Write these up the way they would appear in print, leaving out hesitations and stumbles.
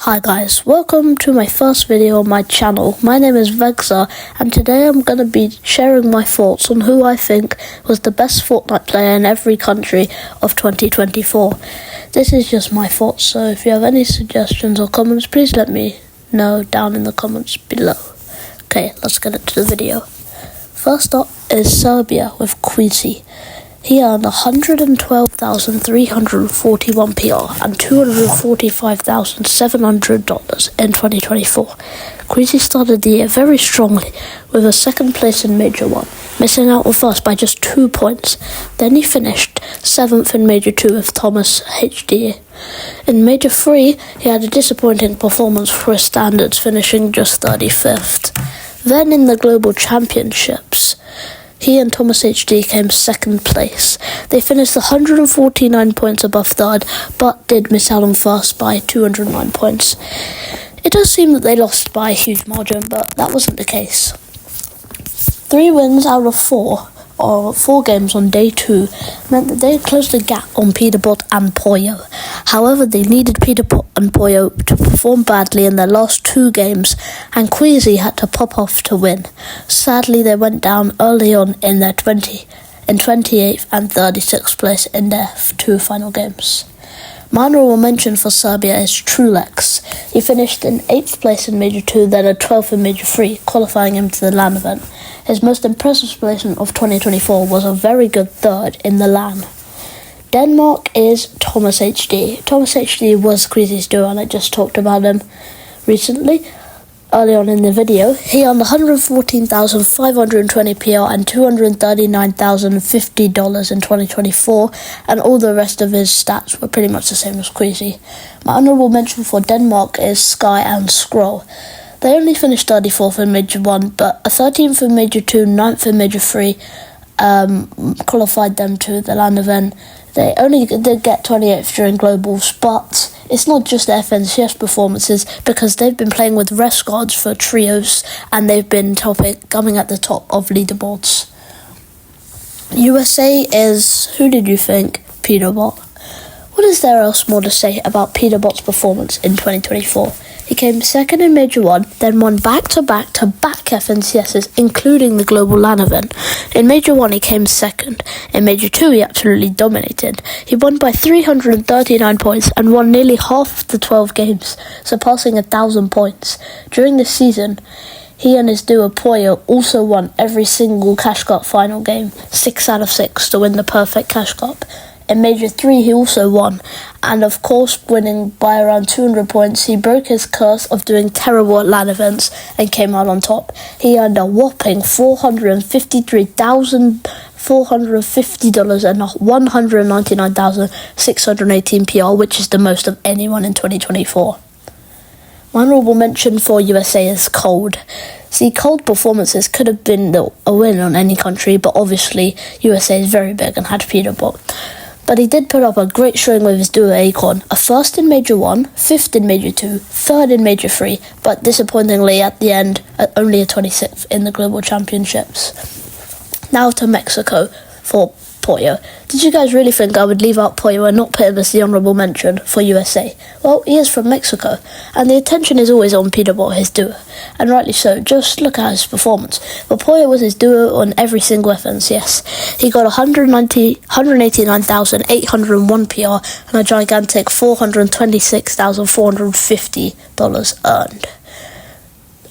Hi guys, welcome to my first video on my channel. My name is Vegza and today I'm going to be sharing my thoughts on who I think was the best Fortnite player in every country of 2024. This is just my thoughts, so if you have any suggestions or comments, please let me know down in the comments below. Okay, let's get into the video. First up is Serbia with Queasy. He earned $112,341 PR and $245,700 in 2024. Queasy started the year very strongly with a second place in Major 1, missing out on first by just 2 points. Then he finished 7th in Major 2 with Thomas HD. In Major 3, he had a disappointing performance for his standards, finishing just 35th. Then in the Global Championships, he and Thomas HD came second place. They finished 149 points above third, but did miss out on first by 209 points. It does seem that they lost by a huge margin, but that wasn't the case. 3 wins out of 4 games on day 2 meant that they had closed the gap on Peterbot and Pollo. However, they needed Peterbot and Pollo to perform badly in their last 2 games, and Queasy had to pop off to win. Sadly, they went down early on in their 28th and 36th place in their 2 final games. My honourable mention for Serbia is Trulex. He finished in 8th place in Major 2, then a 12th in Major 3, qualifying him to the LAN event. His most impressive placement of 2024 was a very good 3rd in the LAN. Denmark is Thomas HD. Thomas HD was Queasy's duo, and I just talked about him recently. Early on in the video, he earned $114,520 PR and $239,050 in 2024, and all the rest of his stats were pretty much the same as Queasy. My honourable mention for Denmark is Sky and Scroll. They only finished 34th in Major 1, but a 13th in Major 2, 9th in Major 3 qualified them to the LAN event. They only did get 28th during Globals, but it's not just their FNCS performances, because they've been playing with rest guards for trios and they've been coming at the top of leaderboards. USA is, who did you think? Peterbot. What is there else more to say about Peterbot's performance in 2024? He came second in Major 1, then won back-to-back FNCSs, including the Global LAN event. In Major 1, he came second. In Major 2, he absolutely dominated. He won by 339 points and won nearly half of the 12 games, surpassing 1,000 points. During the season, he and his duo Pollo also won every single Cash Cup final game, 6 out of 6, to win the perfect Cash Cup. In Major 3, he also won, and of course, winning by around 200 points, he broke his curse of doing terrible at LAN events and came out on top. He earned a whopping $453,450 and $199,618 PR, which is the most of anyone in 2024. My honourable mention for USA is Cold. See, Cold performances could have been a win on any country, but obviously USA is very big and had Peterbot. But he did put up a great showing with his duo Acorn, a 1st in Major 1, 5th in Major 2, 3rd in Major 3, but disappointingly at the end, only a 26th in the Global Championships. Now to Mexico for Pollo. Did you guys really think I would leave out Pollo and not put him as the honourable mention for USA? Well, he is from Mexico, and the attention is always on Peterbot, his duo, and rightly so. Just look at his performance. But Pollo was his duo on every single FNCS. He got $189,801 PR and a gigantic $426,450 earned.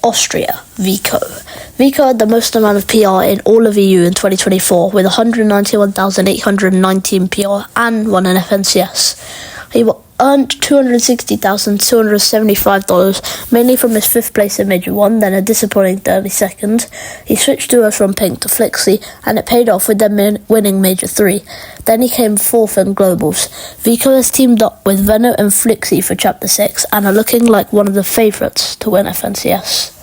Austria, Vico. Vico had the most amount of PR in all of EU in 2024 with $191,819 PR and won an FNCS. He earned $260,275, mainly from his 5th place in Major 1, then a disappointing 32nd. He switched duos from Pink to Flixie, and it paid off with them winning Major 3. Then he came 4th in Globals. Vico has teamed up with Veno and Flixie for Chapter 6 and are looking like one of the favourites to win FNCS.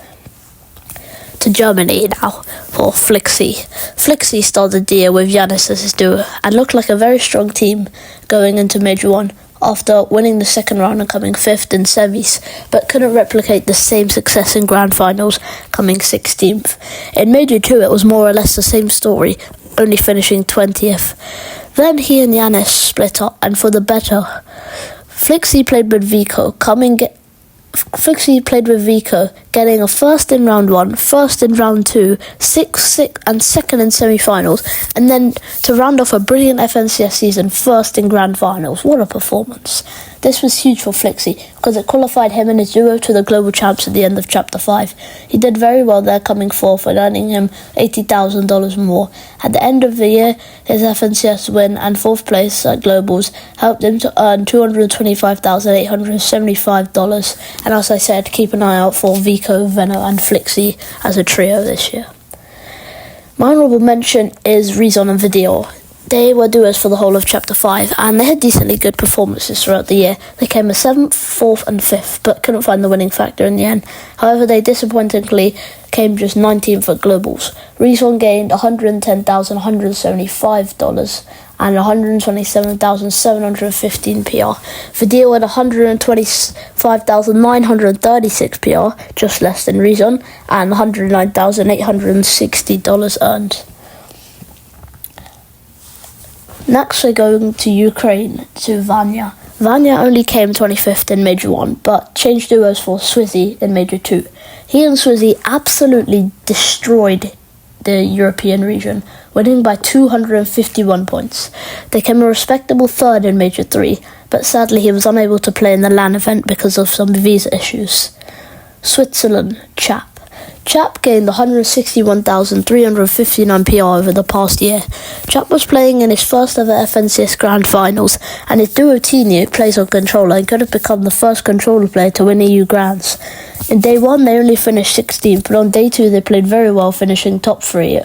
To Germany now for Flixie. Flixie started the year with Yanis as his duo and looked like a very strong team going into Major 1 after winning the second round and coming 5th in semis, but couldn't replicate the same success in grand finals, coming 16th. In Major 2 it was more or less the same story, only finishing 20th. Then he and Yanis split up, and for the better. Flixie played with Vico, coming Flixie played with Vico, getting a first in round 1, first in round 2, sixth, and second in semi-finals, and then to round off a brilliant FNCS season, first in grand finals. What a performance. This was huge for Flixie because it qualified him and his duo to the global champs at the end of Chapter 5. He did very well there, coming fourth and earning him $80,000 more. At the end of the year, his FNCS win and fourth place at globals helped him to earn $225,875. And as I said, keep an eye out for Vico, Venno and Flixie as a trio this year. My honourable mention is Rezon and Vidor. They were duos for the whole of Chapter 5, and they had decently good performances throughout the year. They came as 7th, 4th and 5th, but couldn't find the winning factor in the end. However, they disappointingly came just 19th at globals. Rezon gained $110,175 and $127,715 PR. Vidor had $125,936 PR, just less than Rezon, and $109,860 earned. Next, we're going to Ukraine, to Vanya. Vanya only came 25th in Major 1, but changed duos for Swizzy in Major 2. He and Swizzy absolutely destroyed the European region, winning by 251 points. They came a respectable third in Major 3, but sadly he was unable to play in the LAN event because of some visa issues. Switzerland, Chap. Chap gained 161,359 PR over the past year. Chap was playing in his first ever FNCS Grand Finals, and his duo Tini plays on controller and could have become the first controller player to win EU Grands. In day 1 they only finished 16th, but on day 2 they played very well, finishing top 3.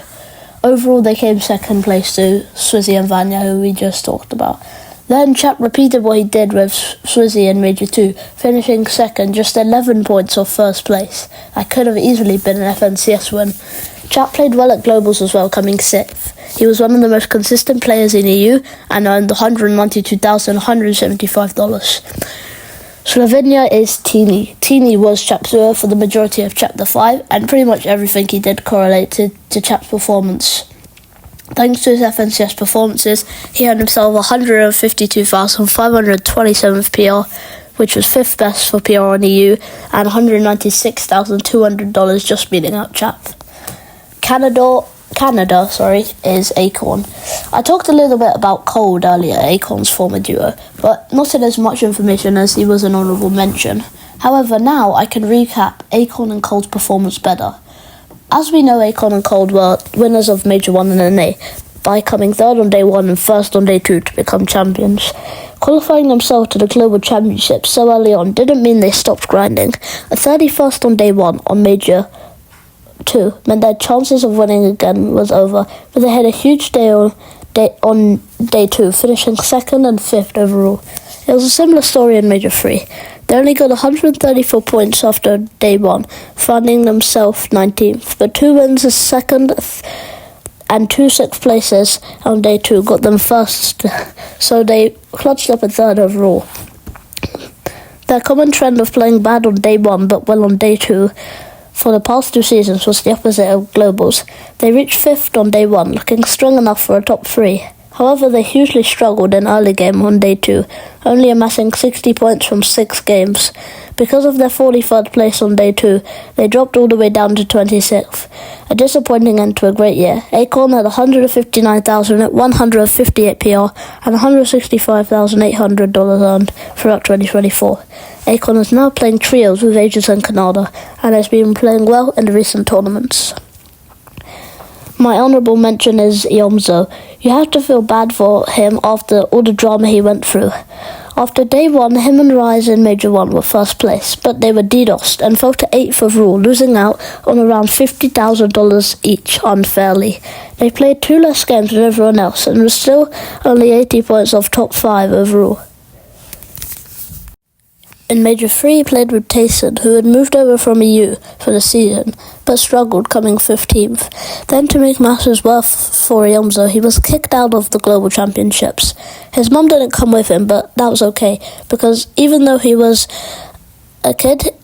Overall they came second place to Swizzy and Vanya, who we just talked about. Then Chap repeated what he did with Swizzy in Major 2, finishing second, just 11 points off first place. That could have easily been an FNCS win. Chap played well at globals as well, coming 6th. He was one of the most consistent players in EU and earned $192,175. Slovenia is Tini. Tini was Chap's duo for the majority of Chapter 5, and pretty much everything he did correlated to Chap's performance. Thanks to his FNCS performances, he earned himself 152,527 PR, which was 5th best for PR on EU, and $196,200, just beating out Chap. Canada, is Acorn. I talked a little bit about Cold earlier, Acorn's former duo, but not in as much information as he was an honourable mention. However, now I can recap Acorn and Cold's performance better. As we know, Acorn and Cold were winners of Major 1 and NA by coming third on day 1 and first on day 2 to become champions. Qualifying themselves to the Global Championship so early on didn't mean they stopped grinding. A 31st on day 1 on Major 2 meant their chances of winning again was over, but they had a huge day on day 2, finishing 2nd and 5th overall. It was a similar story in Major 3. They only got 134 points after day 1, finding themselves 19th, but 2 wins as 2nd and 2 6th places on day 2 got them first, so they clutched up a 3rd overall. Their common trend of playing bad on day 1 but well on day 2 for the past 2 seasons was the opposite of globals. They reached 5th on day 1, looking strong enough for a top 3. However, they hugely struggled in early game on day 2, only amassing 60 points from 6 games. Because of their 43rd place on day 2, they dropped all the way down to 26th. A disappointing end to a great year. Acorn had 159,158 PR and $165,800 earned throughout 2024. Acorn is now playing trios with Aegis and Canada, and has been playing well in the recent tournaments. My honourable mention is Yomzo. You have to feel bad for him after all the drama he went through. After day 1, him and Rise in Major 1 were first place, but they were DDoSed and fell to 8th overall, losing out on around $50,000 each unfairly. They played 2 less games than everyone else and were still only 80 points off top 5 overall. In Major 3, he played with Tayson, who had moved over from EU for the season, but struggled, coming 15th. Then, to make matters worse for Yomzo, he was kicked out of the Global Championships. His mum didn't come with him, but that was okay, because even though he was a kid,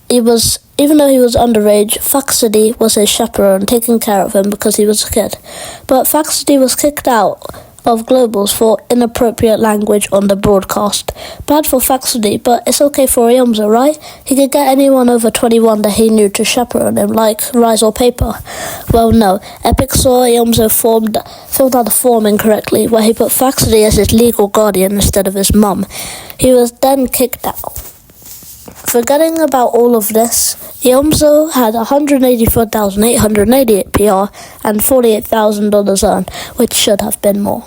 even though he was underage, Faxity was his chaperone, taking care of him because he was a kid. But Faxity was kicked out of globals for inappropriate language on the broadcast. Bad for Faxity, but it's okay for Iomzo, right? He could get anyone over 21 that he knew to chaperone him, like Rise or Paper. Well, no. Epic saw Iomzo filled out a form incorrectly, where he put Faxity as his legal guardian instead of his mum. He was then kicked out. Forgetting about all of this, Iomzo had 184,888 PR and $48,000 earned, which should have been more.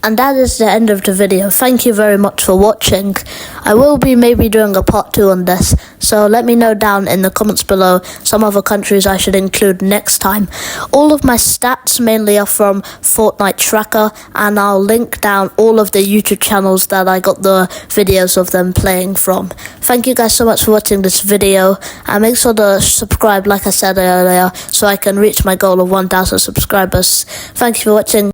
And that is the end of the video. Thank you very much for watching. I will be maybe doing a part 2 on this, so let me know down in the comments below some other countries I should include next time. All of my stats mainly are from Fortnite Tracker, and I'll link down all of the YouTube channels that I got the videos of them playing from. Thank you guys so much for watching this video, and make sure to subscribe like I said earlier so I can reach my goal of 1,000 subscribers. Thank you for watching.